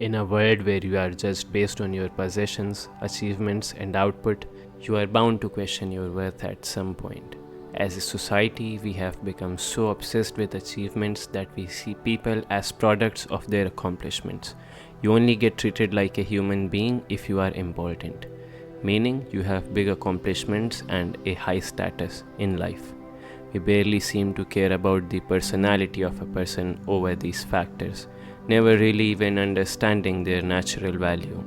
In a world where you are judged based on your possessions, achievements, and output, you are bound to question your worth at some point. As a society, we have become so obsessed with achievements that we see people as products of their accomplishments. You only get treated like a human being if you are important, meaning you have big accomplishments and a high status in life. We barely seem to care about the personality of a person over these factors, never really even understanding their natural value.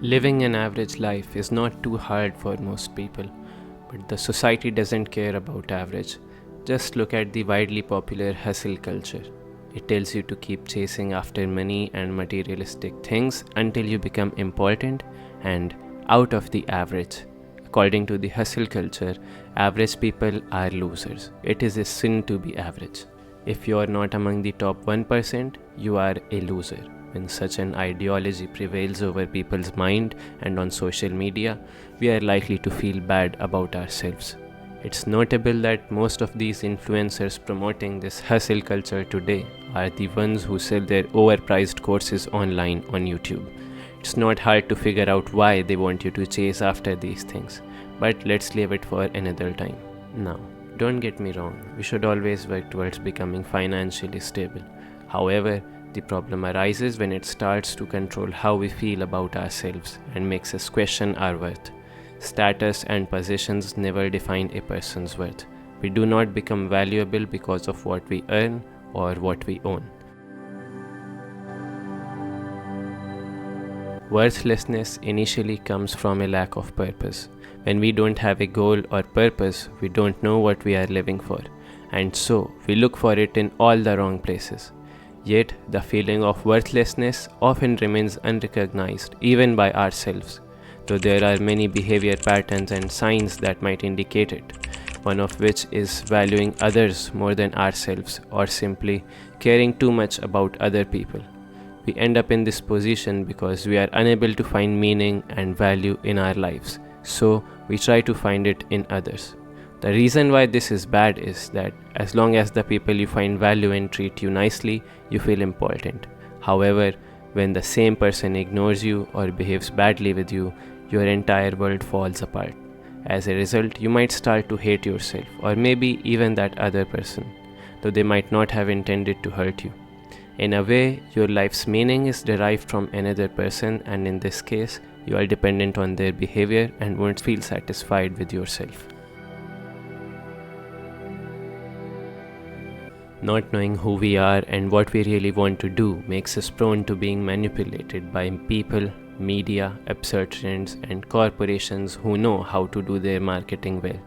Living an average life is not too hard for most people, but the society doesn't care about average. Just look at the widely popular hustle culture. It tells you to keep chasing after money and materialistic things until you become important and out of the average. According to the hustle culture, average people are losers. It is a sin to be average. If you are not among the top 1%, you are a loser. When such an ideology prevails over people's mind and on social media, we are likely to feel bad about ourselves. It's notable that most of these influencers promoting this hustle culture today are the ones who sell their overpriced courses online on YouTube. It's not hard to figure out why they want you to chase after these things, but let's leave it for another time. Now, don't get me wrong, we should always work towards becoming financially stable. However, the problem arises when it starts to control how we feel about ourselves and makes us question our worth. Status and positions never define a person's worth. We do not become valuable because of what we earn or what we own. Worthlessness initially comes from a lack of purpose. When we don't have a goal or purpose, we don't know what we are living for, and so we look for it in all the wrong places. Yet, the feeling of worthlessness often remains unrecognized even by ourselves, though there are many behavior patterns and signs that might indicate it, one of which is valuing others more than ourselves or simply caring too much about other people. We end up in this position because we are unable to find meaning and value in our lives, so we try to find it in others. The reason why this is bad is that as long as the people you find value in treat you nicely, you feel important. However, when the same person ignores you or behaves badly with you, your entire world falls apart. As a result, you might start to hate yourself or maybe even that other person, though they might not have intended to hurt you. In a way, your life's meaning is derived from another person, and in this case, you are dependent on their behavior and won't feel satisfied with yourself. Not knowing who we are and what we really want to do makes us prone to being manipulated by people, media, absurd trends, and corporations who know how to do their marketing well.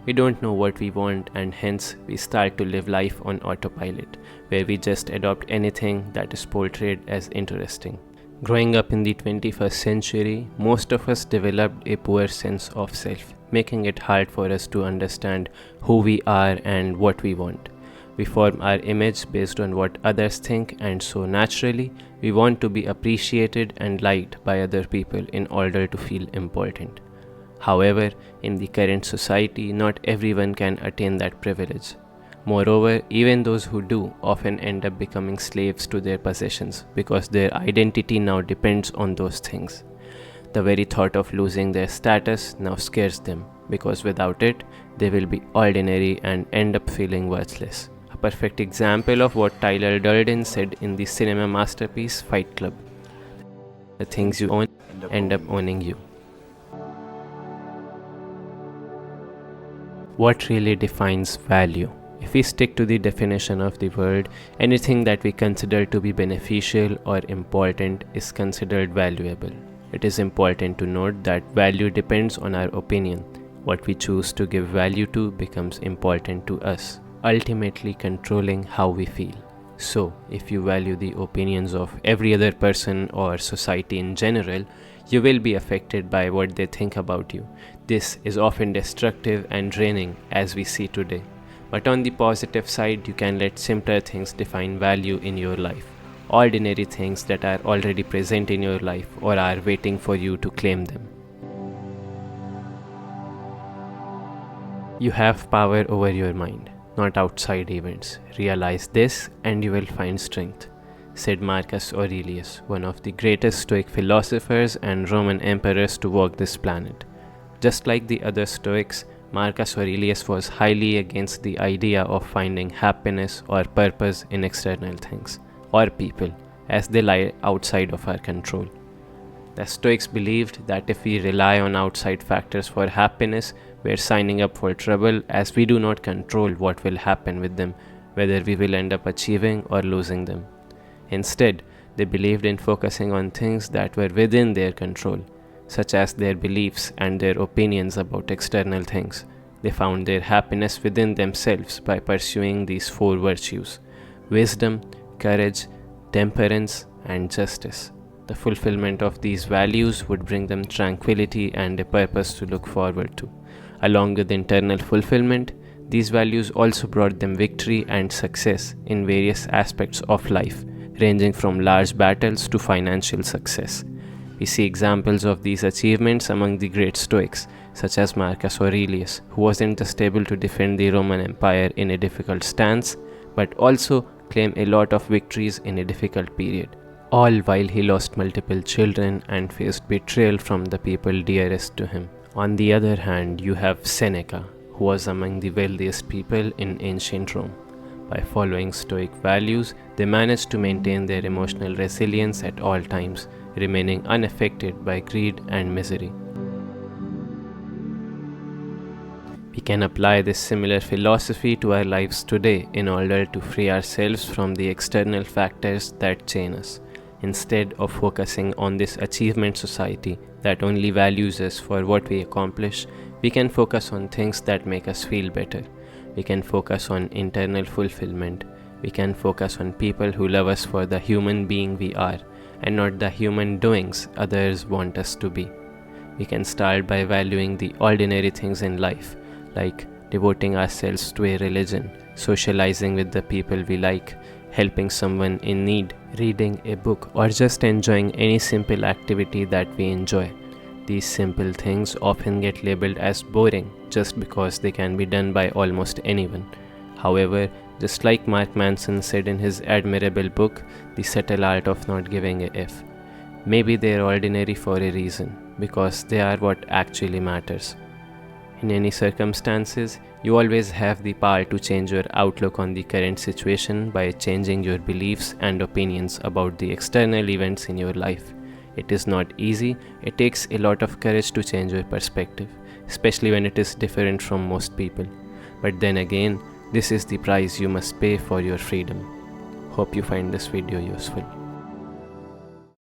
We don't know what we want, and hence we start to live life on autopilot, where we just adopt anything that is portrayed as interesting. Growing up in the 21st century, most of us developed a poor sense of self, making it hard for us to understand who we are and what we want. We form our image based on what others think, and so naturally, we want to be appreciated and liked by other people in order to feel important. However, in the current society, not everyone can attain that privilege. Moreover, even those who do often end up becoming slaves to their possessions because their identity now depends on those things. The very thought of losing their status now scares them because without it, they will be ordinary and end up feeling worthless. A perfect example of what Tyler Durden said in the cinema masterpiece Fight Club. The things you own end up owning you. What really defines value? If we stick to the definition of the word, anything that we consider to be beneficial or important is considered valuable. It is important to note that value depends on our opinion. What we choose to give value to becomes important to us, ultimately controlling how we feel. So, if you value the opinions of every other person or society in general, you will be affected by what they think about you. This is often destructive and draining, as we see today. But on the positive side, you can let simpler things define value in your life. Ordinary things that are already present in your life or are waiting for you to claim them. You have power over your mind. not outside events. Realize this and you will find strength, said Marcus Aurelius, one of the greatest Stoic philosophers and Roman emperors to walk this planet. Just like the other Stoics, Marcus Aurelius was highly against the idea of finding happiness or purpose in external things or people, as they lie outside of our control. The Stoics believed that if we rely on outside factors for happiness, we are signing up for trouble, as we do not control what will happen with them, whether we will end up achieving or losing them. Instead, they believed in focusing on things that were within their control, such as their beliefs and their opinions about external things. They found their happiness within themselves by pursuing these 4 virtues: wisdom, courage, temperance, and justice. The fulfillment of these values would bring them tranquility and a purpose to look forward to. Along with internal fulfillment, these values also brought them victory and success in various aspects of life, ranging from large battles to financial success. We see examples of these achievements among the great Stoics, such as Marcus Aurelius, who wasn't just able to defend the Roman Empire in a difficult stance, but also claim a lot of victories in a difficult period, all while he lost multiple children and faced betrayal from the people dearest to him. On the other hand, you have Seneca, who was among the wealthiest people in ancient Rome. By following Stoic values, they managed to maintain their emotional resilience at all times, remaining unaffected by greed and misery. We can apply this similar philosophy to our lives today in order to free ourselves from the external factors that chain us. Instead of focusing on this achievement society that only values us for what we accomplish, we can focus on things that make us feel better. We can focus on internal fulfillment. We can focus on people who love us for the human being we are, and not the human doings others want us to be. We can start by valuing the ordinary things in life, like devoting ourselves to a religion, socializing with the people we like, helping someone in need, reading a book, or just enjoying any simple activity that we enjoy. These simple things often get labeled as boring just because they can be done by almost anyone. However, just like Mark Manson said in his admirable book, The Subtle Art of Not Giving a F, maybe they're ordinary for a reason, because they are what actually matters. In any circumstances, you always have the power to change your outlook on the current situation by changing your beliefs and opinions about the external events in your life. It is not easy. It takes a lot of courage to change your perspective, especially when it is different from most people. But then again, this is the price you must pay for your freedom. Hope you find this video useful.